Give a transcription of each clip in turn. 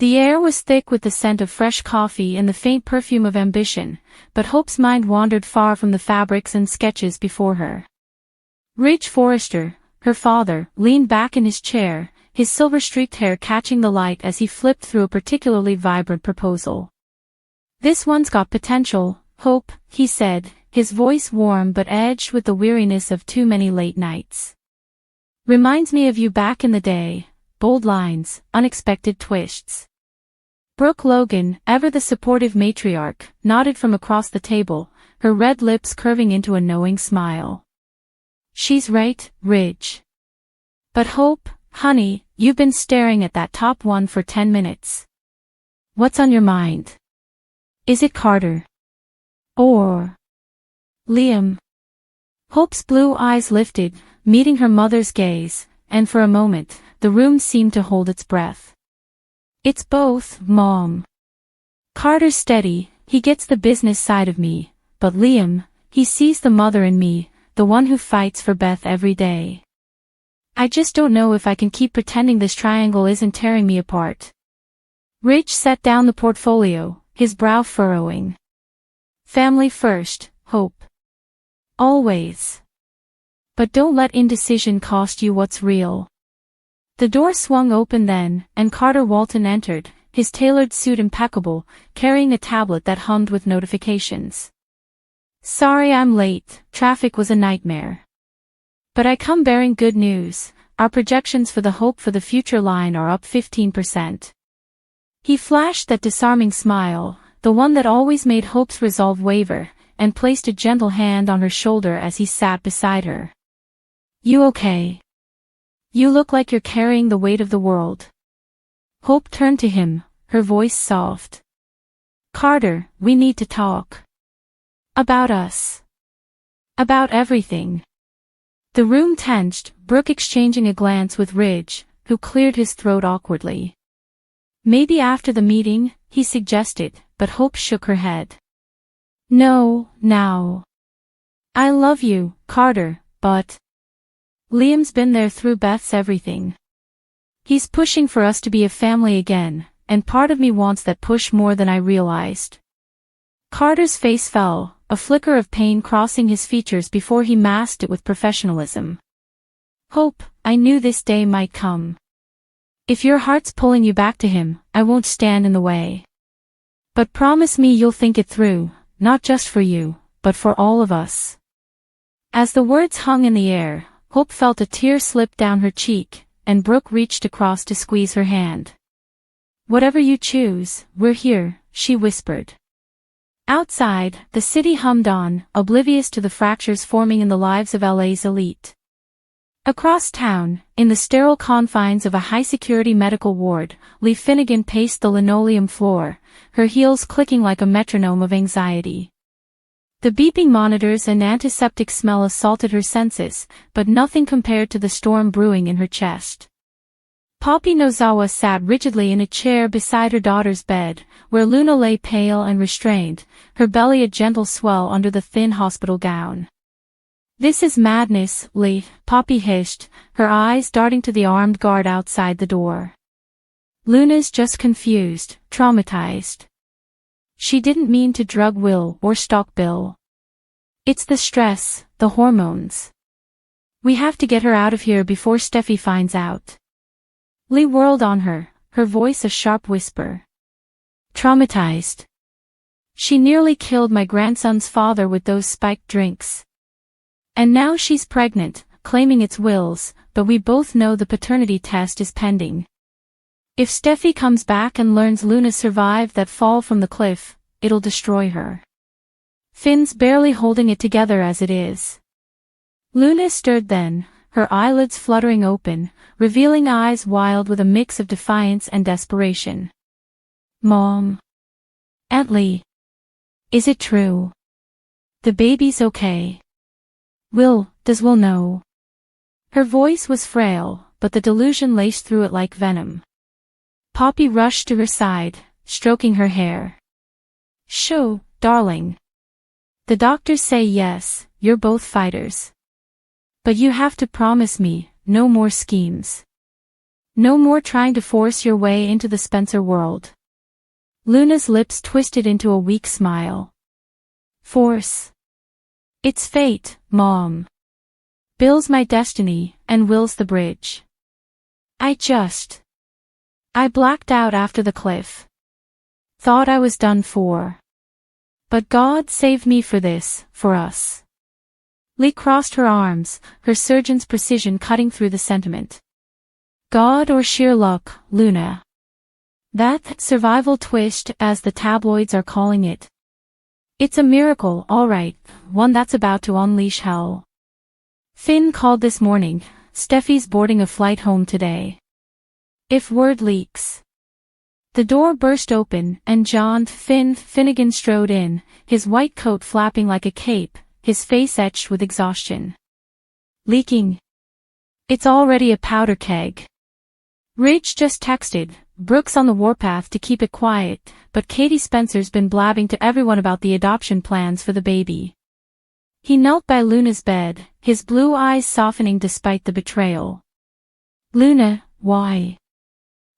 The air was thick with the scent of fresh coffee and the faint perfume of ambition, but Hope's mind wandered far from the fabrics and sketches before her. Ridge Forrester, her father, leaned back in his chair, his silver-streaked hair catching the light as he flipped through a particularly vibrant proposal. "This one's got potential, Hope," he said, his voice warm but edged with the weariness of too many late nights. "Reminds me of you back in the day, bold lines, unexpected twists." Brooke Logan, ever the supportive matriarch, nodded from across the table, her red lips curving into a knowing smile. "She's right, Ridge. But Hope, honey, you've been staring at that top one for 10 minutes. What's on your mind? Is it Carter? Or Liam?" Hope's blue eyes lifted, meeting her mother's gaze, and for a moment, the room seemed to hold its breath. "It's both, Mom. Carter's steady, he gets the business side of me, but Liam, he sees the mother in me, the one who fights for Beth every day. I just don't know if I can keep pretending this triangle isn't tearing me apart." Ridge set down the portfolio, his brow furrowing. "Family first, Hope. Always. But don't let indecision cost you what's real." The door swung open then, and Carter Walton entered, his tailored suit impeccable, carrying a tablet that hummed with notifications. "Sorry I'm late, traffic was a nightmare. But I come bearing good news, our projections for the Hope for the Future line are up 15%. He flashed that disarming smile, the one that always made Hope's resolve waver, and placed a gentle hand on her shoulder as he sat beside her. "You okay? You look like you're carrying the weight of the world." Hope turned to him, her voice soft. "Carter, we need to talk. About us. About everything." The room tensed, Brooke exchanging a glance with Ridge, who cleared his throat awkwardly. "Maybe after the meeting," he suggested, but Hope shook her head. "No, now. I love you, Carter, but Liam's been there through Beth's everything. He's pushing for us to be a family again, and part of me wants that push more than I realized." Carter's face fell, a flicker of pain crossing his features before he masked it with professionalism. "Hope, I knew this day might come. If your heart's pulling you back to him, I won't stand in the way. But promise me you'll think it through, not just for you, but for all of us." As the words hung in the air, Hope felt a tear slip down her cheek, and Brooke reached across to squeeze her hand. "Whatever you choose, we're here," she whispered. Outside, the city hummed on, oblivious to the fractures forming in the lives of LA's elite. Across town, in the sterile confines of a high-security medical ward, Lee Finnegan paced the linoleum floor, her heels clicking like a metronome of anxiety. The beeping monitors and antiseptic smell assaulted her senses, but nothing compared to the storm brewing in her chest. Poppy Nozawa sat rigidly in a chair beside her daughter's bed, where Luna lay pale and restrained, her belly a gentle swell under the thin hospital gown. "This is madness, Lee," Poppy hissed, her eyes darting to the armed guard outside the door. "Luna's just confused, traumatized. She didn't mean to drug Will or stalk Bill. It's the stress, the hormones. We have to get her out of here before Steffy finds out." Lee whirled on her, her voice a sharp whisper. "Traumatized. She nearly killed my grandson's father with those spiked drinks. And now she's pregnant, claiming it's Will's, but we both know the paternity test is pending. If Steffy comes back and learns Luna survived that fall from the cliff, it'll destroy her. Finn's barely holding it together as it is." Luna stirred then, her eyelids fluttering open, revealing eyes wild with a mix of defiance and desperation. "Mom. Aunt Lee. Is it true? The baby's okay? Does Will know?" Her voice was frail, but the delusion laced through it like venom. Poppy rushed to her side, stroking her hair. "Shoo, darling. The doctors say yes, you're both fighters. But you have to promise me, no more schemes. No more trying to force your way into the Spencer world. Luna's lips twisted into a weak smile. Force. It's fate, Mom. Bill's my destiny, and Will's the bridge. I blacked out after the cliff. Thought I was done for. But God saved me for this, for us. Lee crossed her arms, her surgeon's precision cutting through the sentiment. God or sheer luck, Luna. That survival twist, as the tabloids are calling it. It's a miracle, all right, one that's about to unleash hell. Finn called this morning. Steffi's boarding a flight home today. If word leaks. The door burst open, and John Finnegan strode in, his white coat flapping like a cape, his face etched with exhaustion. Leaking. It's already a powder keg. Ridge just texted Brooks on the warpath to keep it quiet, but Katie Spencer's been blabbing to everyone about the adoption plans for the baby. He knelt by Luna's bed, his blue eyes softening despite the betrayal. Luna, why?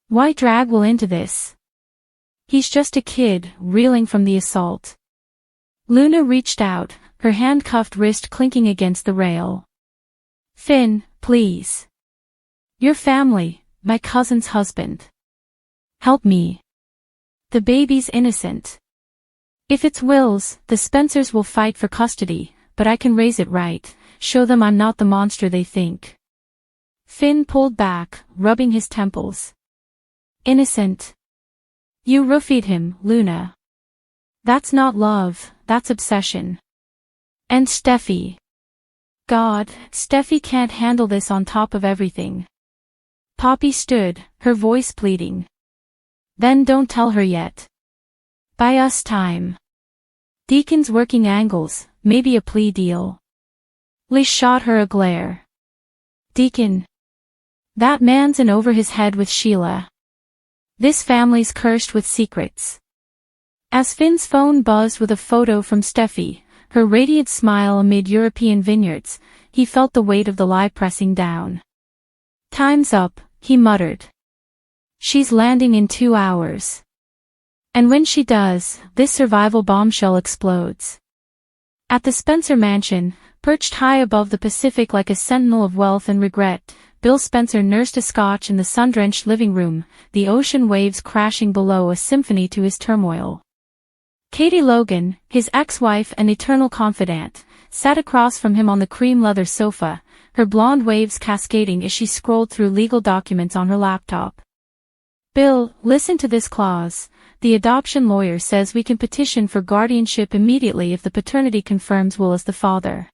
Why drag Will into this? He's just a kid, reeling from the assault. Luna reached out, her handcuffed wrist clinking against the rail. Finn, please. Your family, my cousin's husband. Help me. The baby's innocent. If it's Will's, the Spencers will fight for custody, but I can raise it right, show them I'm not the monster they think. Finn pulled back, rubbing his temples. Innocent. You roofied him, Luna. That's not love, that's obsession. And Steffi. God, Steffi can't handle this on top of everything. Poppy stood, her voice pleading. Then don't tell her yet. Buy us time. Deacon's working angles, maybe a plea deal. Lee shot her a glare. Deacon. That man's in over his head with Sheila. This family's cursed with secrets. As Finn's phone buzzed with a photo from Steffi, her radiant smile amid European vineyards, he felt the weight of the lie pressing down. Time's up, he muttered. She's landing in 2 hours. And when she does, this survival bombshell explodes. At the Spencer mansion, perched high above the Pacific like a sentinel of wealth and regret, Bill Spencer nursed a scotch in the sun-drenched living room, the ocean waves crashing below a symphony to his turmoil. Katie Logan, his ex-wife and eternal confidant, sat across from him on the cream leather sofa, her blonde waves cascading as she scrolled through legal documents on her laptop. Bill, listen to this clause. The adoption lawyer says we can petition for guardianship immediately if the paternity confirms Will as the father.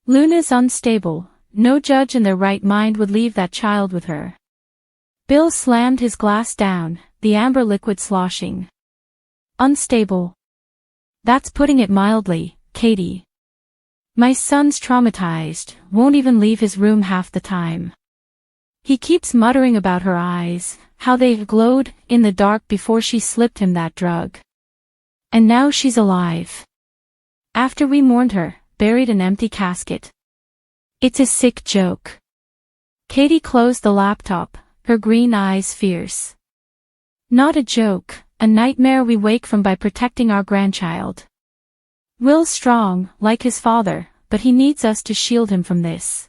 Luna's unstable. No judge in their right mind would leave that child with her. Bill slammed his glass down, the amber liquid sloshing. Unstable. That's putting it mildly, Katie. My son's traumatized, won't even leave his room half the time. He keeps muttering about her eyes, how they glowed in the dark before she slipped him that drug. And now she's alive. After we mourned her, buried an empty casket. It's a sick joke. Katie closed the laptop, her green eyes fierce. Not a joke, a nightmare we wake from by protecting our grandchild. Will's strong, like his father, but he needs us to shield him from this.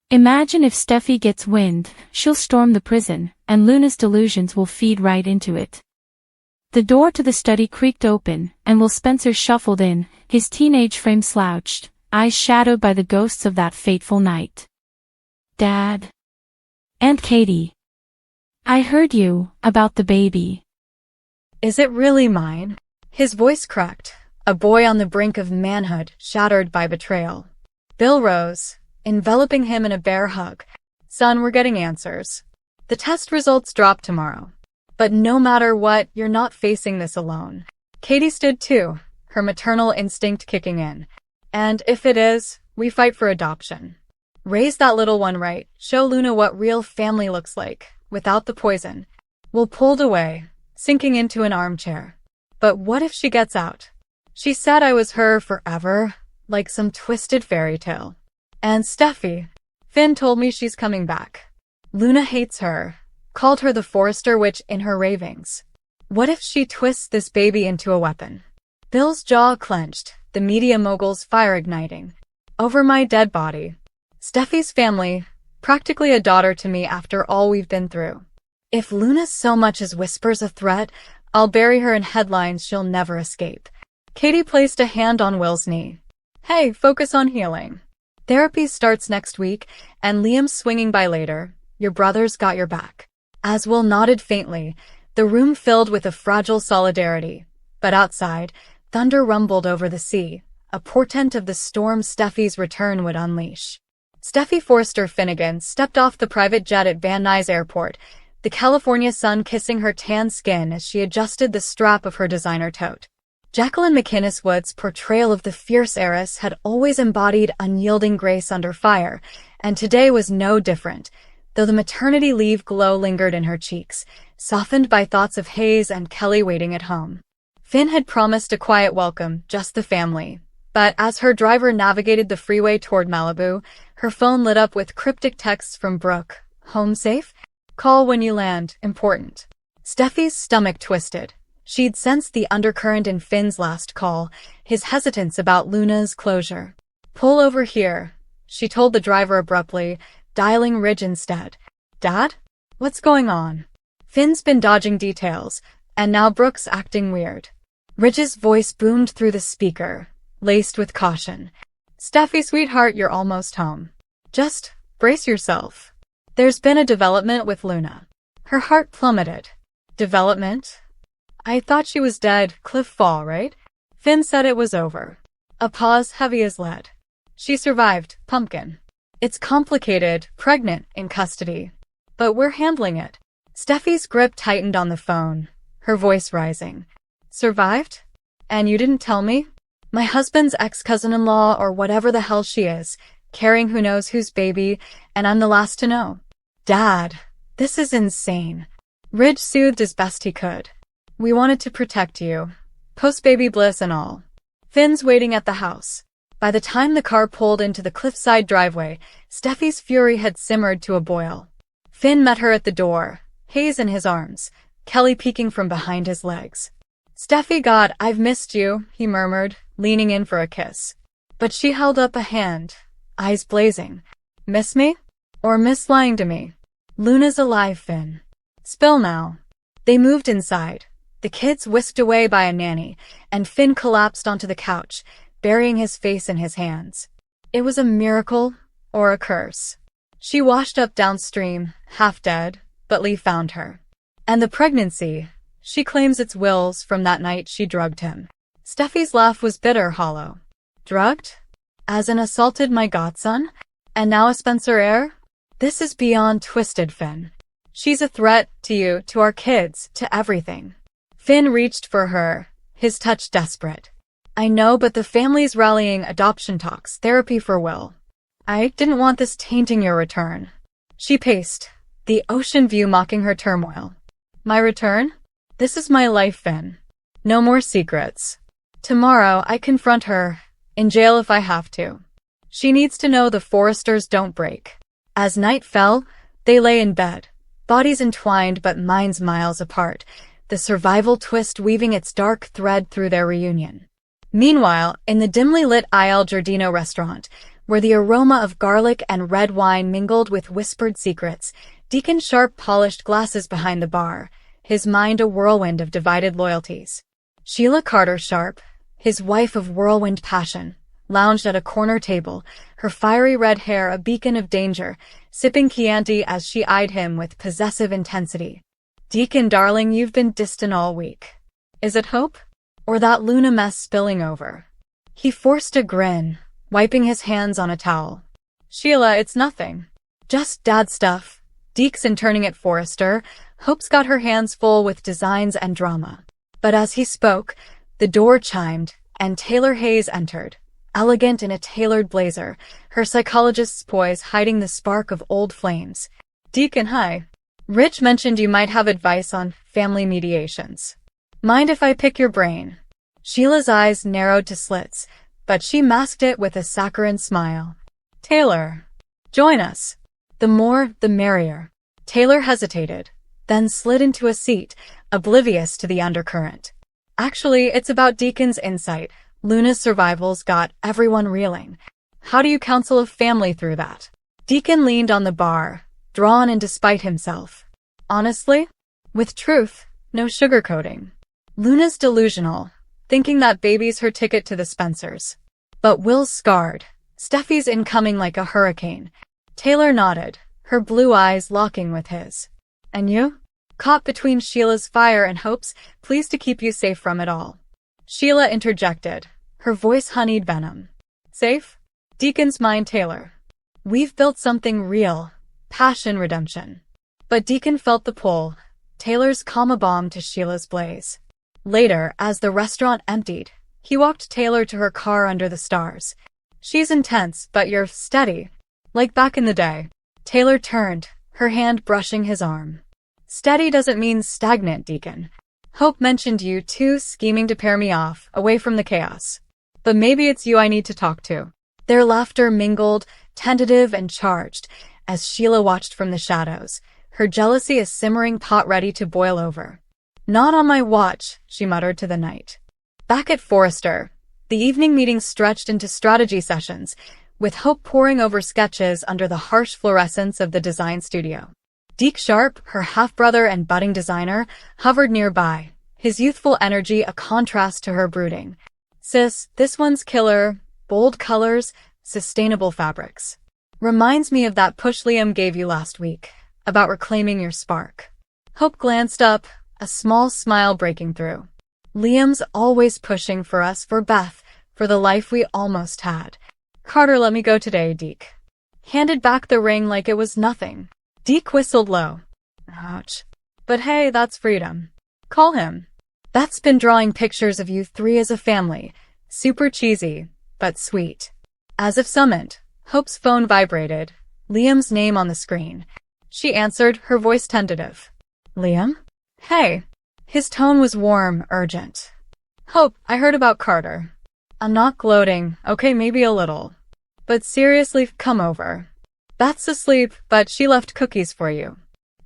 Imagine if Steffi gets wind, she'll storm the prison, and Luna's delusions will feed right into it. The door to the study creaked open, and Will Spencer shuffled in, his teenage frame slouched, eyes shadowed by the ghosts of that fateful night. Dad. Aunt Katie. I heard you, about the baby. Is it really mine? His voice cracked, a boy on the brink of manhood, shattered by betrayal. Bill rose, enveloping him in a bear hug. Son, we're getting answers. The test results drop tomorrow. But no matter what, you're not facing this alone. Katie stood too, her maternal instinct kicking in. And if it is, we fight for adoption. Raise that little one right, show Luna what real family looks like, without the poison. Will pulled away, sinking into an armchair. But what if she gets out? She said I was her forever, like some twisted fairy tale. And Steffi, Finn told me she's coming back. Luna hates her, called her the Forrester witch in her ravings. What if she twists this baby into a weapon? Bill's jaw clenched, the media mogul's fire igniting. Over my dead body. Steffi's family, practically a daughter to me after all we've been through. If Luna so much as whispers a threat, I'll bury her in headlines she'll never escape. Katie placed a hand on Will's knee. Hey, focus on healing. Therapy starts next week, and Liam's swinging by later. Your brother's got your back. As Will nodded faintly, the room filled with a fragile solidarity. But outside, thunder rumbled over the sea, a portent of the storm Steffi's return would unleash. Steffy Forrester Finnegan stepped off the private jet at Van Nuys Airport, the California sun kissing her tan skin as she adjusted the strap of her designer tote. Jacqueline McInnes Wood's portrayal of the fierce heiress had always embodied unyielding grace under fire, and today was no different, though the maternity leave glow lingered in her cheeks, softened by thoughts of Hayes and Kelly waiting at home. Finn had promised a quiet welcome, just the family. But as her driver navigated the freeway toward Malibu, her phone lit up with cryptic texts from Brooke. Home safe? Call when you land. Important. Steffi's stomach twisted. She'd sensed the undercurrent in Finn's last call, his hesitance about Luna's closure. Pull over here, she told the driver abruptly, dialing Ridge instead. Dad? What's going on? Finn's been dodging details, and now Brooke's acting weird. Ridge's voice boomed through the speaker, laced with caution. Steffi, sweetheart, you're almost home. Just brace yourself. There's been a development with Luna. Her heart plummeted. Development? I thought she was dead. Cliff fall, right? Finn said it was over. A pause heavy as lead. She survived, pumpkin. It's complicated, pregnant, in custody. But we're handling it. Steffi's grip tightened on the phone, her voice rising. Survived? And you didn't tell me? My husband's ex-cousin-in-law or whatever the hell she is, carrying who knows whose baby, and I'm the last to know. Dad, this is insane. Ridge soothed as best he could. We wanted to protect you. Post-baby bliss and all. Finn's waiting at the house. By the time the car pulled into the cliffside driveway, Steffi's fury had simmered to a boil. Finn met her at the door, Hayes in his arms, Kelly peeking from behind his legs. Steffi, God, I've missed you, he murmured, leaning in for a kiss. But she held up a hand, eyes blazing. Miss me? Or miss lying to me? Luna's alive, Finn. Spill now. They moved inside, the kids whisked away by a nanny, and Finn collapsed onto the couch, burying his face in his hands. It was a miracle or a curse. She washed up downstream, half dead, but Lee found her. And the pregnancy, she claims it's Will's from that night she drugged him. Steffi's laugh was bitter, hollow. Drugged? As in assaulted my godson? And now a Spencer heir? This is beyond twisted, Finn. She's a threat to you, to our kids, to everything. Finn reached for her, his touch desperate. I know, but the family's rallying, adoption talks, therapy for Will. I didn't want this tainting your return. She paced, the ocean view mocking her turmoil. My return? This is my life, Finn. No more secrets. Tomorrow I confront her, in jail if I have to. She needs to know the Forresters don't break. As night fell, they lay in bed, bodies entwined but minds miles apart, the survival twist weaving its dark thread through their reunion. Meanwhile, in the dimly lit Il Giardino restaurant, where the aroma of garlic and red wine mingled with whispered secrets, Deacon Sharp polished glasses behind the bar, his mind a whirlwind of divided loyalties. Sheila Carter Sharp, his wife of whirlwind passion, lounged at a corner table, her fiery red hair a beacon of danger, sipping Chianti as she eyed him with possessive intensity. Deacon, darling, you've been distant all week. Is it hope? Or that Luna mess spilling over? He forced a grin, wiping his hands on a towel. Sheila, it's nothing. Just dad stuff. Deacon turning at Forrester, Hope's got her hands full with designs and drama. But as he spoke, the door chimed, and Taylor Hayes entered, elegant in a tailored blazer, her psychologist's poise hiding the spark of old flames. Deacon, hi. Rich mentioned you might have advice on family mediations. Mind if I pick your brain? Sheila's eyes narrowed to slits, but she masked it with a saccharine smile. Taylor, join us. The more, the merrier. Taylor hesitated, then slid into a seat, oblivious to the undercurrent. Actually, it's about Deacon's insight. Luna's survival's got everyone reeling. How do you counsel a family through that? Deacon leaned on the bar, drawn in despite himself. Honestly? With truth, no sugarcoating. Luna's delusional, thinking that baby's her ticket to the Spencers. But Will's scarred. Steffi's incoming like a hurricane. Taylor nodded, her blue eyes locking with his. And you? Caught between Sheila's fire and hopes, pleased to keep you safe from it all. Sheila interjected, her voice honeyed venom. Safe? Deacon's mind Taylor. We've built something real. Passion redemption. But Deacon felt the pull. Taylor's calm a bomb to Sheila's blaze. Later, as the restaurant emptied, he walked Taylor to her car under the stars. She's intense, but you're steady. Like back in the day. Taylor turned, her hand brushing his arm. Steady doesn't mean stagnant, Deacon. Hope mentioned you too, scheming to pair me off, away from the chaos. But maybe it's you I need to talk to. Their laughter mingled, tentative and charged, as Sheila watched from the shadows, her jealousy a simmering pot ready to boil over. Not on my watch, she muttered to the night. Back at Forrester, the evening meetings stretched into strategy sessions, with Hope poring over sketches under the harsh fluorescence of the design studio. Deke Sharp, her half-brother and budding designer, hovered nearby, his youthful energy a contrast to her brooding. Sis, this one's killer, bold colors, sustainable fabrics. Reminds me of that push Liam gave you last week, about reclaiming your spark. Hope glanced up, a small smile breaking through. Liam's always pushing for us, for Beth, for the life we almost had. Carter let me go today, Deke. Handed back the ring like it was nothing. Deke whistled low. Ouch. But hey, that's freedom. Call him. Beth's been drawing pictures of you three as a family. Super cheesy, but sweet. As if summoned, Hope's phone vibrated, Liam's name on the screen. She answered, her voice tentative. Liam? Hey. His tone was warm, urgent. Hope, I heard about Carter. I'm not gloating, okay, maybe a little. But seriously, come over. Beth's asleep, but she left cookies for you.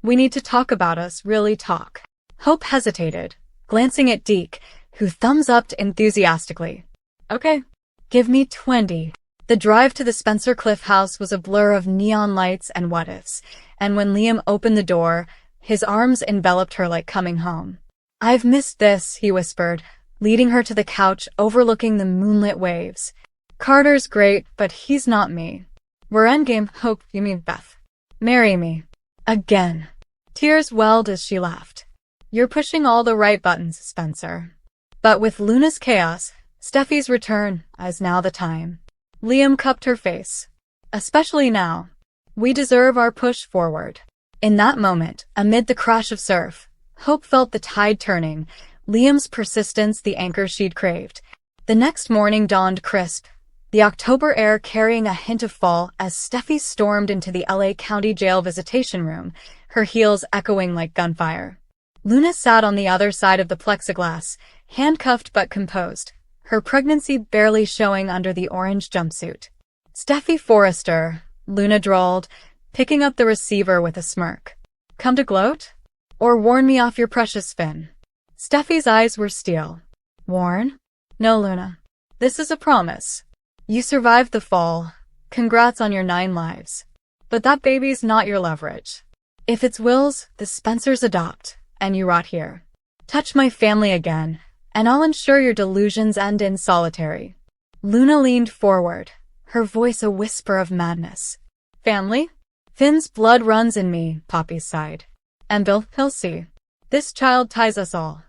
We need to talk about us, really talk. Hope hesitated, glancing at Deke, who thumbs-upped enthusiastically. Okay. Give me 20. The drive to the Spencer Cliff house was a blur of neon lights and what-ifs, and when Liam opened the door, his arms enveloped her like coming home. I've missed this, he whispered, leading her to the couch overlooking the moonlit waves. Carter's great, but he's not me. We're endgame. Hope, you mean Beth. Marry me. Again. Tears welled as she laughed. You're pushing all the right buttons, Spencer. But with Luna's chaos, Steffi's return, is now the time. Liam cupped her face. Especially now. We deserve our push forward. In that moment, amid the crash of surf, Hope felt the tide turning, Liam's persistence the anchor she'd craved. The next morning dawned crisp, the October air carrying a hint of fall as Steffi stormed into the LA County Jail visitation room, her heels echoing like gunfire. Luna sat on the other side of the plexiglass, handcuffed but composed, her pregnancy barely showing under the orange jumpsuit. Steffy Forrester, Luna drawled, picking up the receiver with a smirk. Come to gloat? Or warn me off your precious Finn? Steffi's eyes were steel. Warn? No, Luna. This is a promise. You survived the fall. Congrats on your 9 lives. But that baby's not your leverage. If it's Will's, the Spencers adopt, and you rot here. Touch my family again, and I'll ensure your delusions end in solitary. Luna leaned forward, her voice a whisper of madness. Family? Finn's blood runs in me, Poppy sighed. And Bill, he'll see. This child ties us all.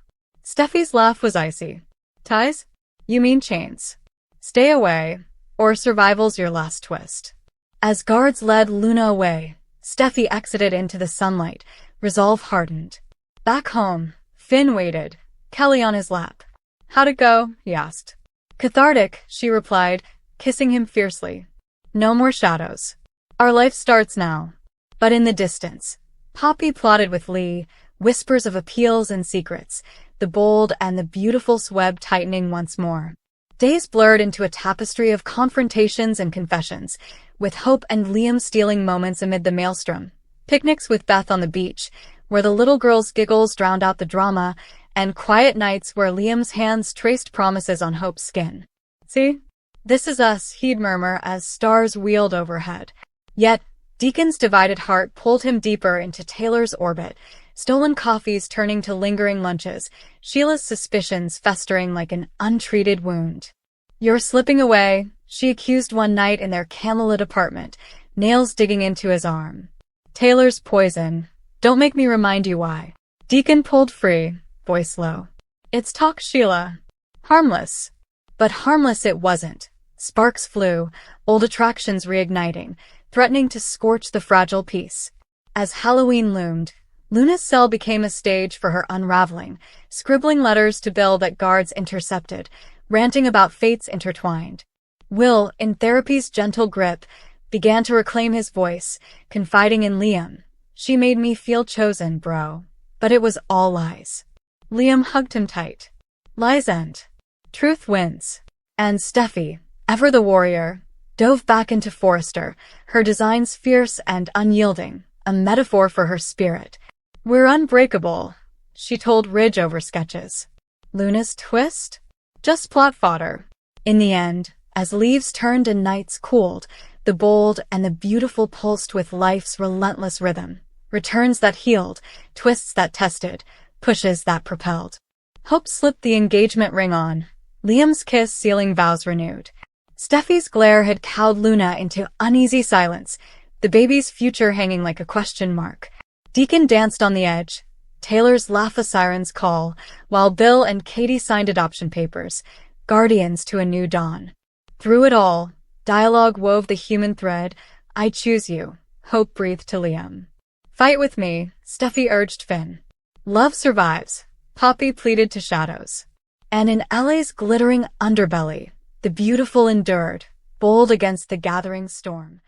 Steffi's laugh was icy. Ties? You mean chains. Stay away, or survival's your last twist. As guards led Luna away, Steffi exited into the sunlight, resolve hardened. Back home, Finn waited, Kelly on his lap. How'd it go? He asked. Cathartic, she replied, kissing him fiercely. No more shadows. Our life starts now. But in the distance, Poppy plotted with Lee, whispers of appeals and secrets, the bold and the beautiful web tightening once more. Days blurred into a tapestry of confrontations and confessions, with Hope and Liam stealing moments amid the maelstrom. Picnics with Beth on the beach, where the little girl's giggles drowned out the drama, and quiet nights where Liam's hands traced promises on Hope's skin. "See? This is us," he'd murmur as stars wheeled overhead. Yet, Deacon's divided heart pulled him deeper into Taylor's orbit, stolen coffees turning to lingering lunches, Sheila's suspicions festering like an untreated wound. "You're slipping away," she accused one night in their candlelit apartment, nails digging into his arm. "Taylor's poison. Don't make me remind you why." Deacon pulled free, voice low. "It's talk, Sheila. Harmless." But harmless it wasn't. Sparks flew, old attractions reigniting, threatening to scorch the fragile peace. As Halloween loomed, Luna's cell became a stage for her unraveling, scribbling letters to Bill that guards intercepted, ranting about fates intertwined. Will, in therapy's gentle grip, began to reclaim his voice, confiding in Liam. "She made me feel chosen, bro. But it was all lies." Liam hugged him tight. "Lies end. Truth wins." And Steffy, ever the warrior, dove back into Forrester, her designs fierce and unyielding, a metaphor for her spirit. "We're unbreakable," she told Ridge over sketches. Luna's twist? Just plot fodder. In the end, as leaves turned and nights cooled, the bold and the beautiful pulsed with life's relentless rhythm. Returns that healed, twists that tested, pushes that propelled. Hope slipped the engagement ring on, Liam's kiss sealing vows renewed. Steffi's glare had cowed Luna into uneasy silence, the baby's future hanging like a question mark. Deacon danced on the edge, Taylor's laugh a siren's call, while Bill and Katie signed adoption papers, guardians to a new dawn. Through it all, dialogue wove the human thread. "I choose you," Hope breathed to Liam. "Fight with me," Steffi urged Finn. "Love survives," Poppy pleaded to Shadows. And in LA's glittering underbelly, the beautiful endured, bold against the gathering storm.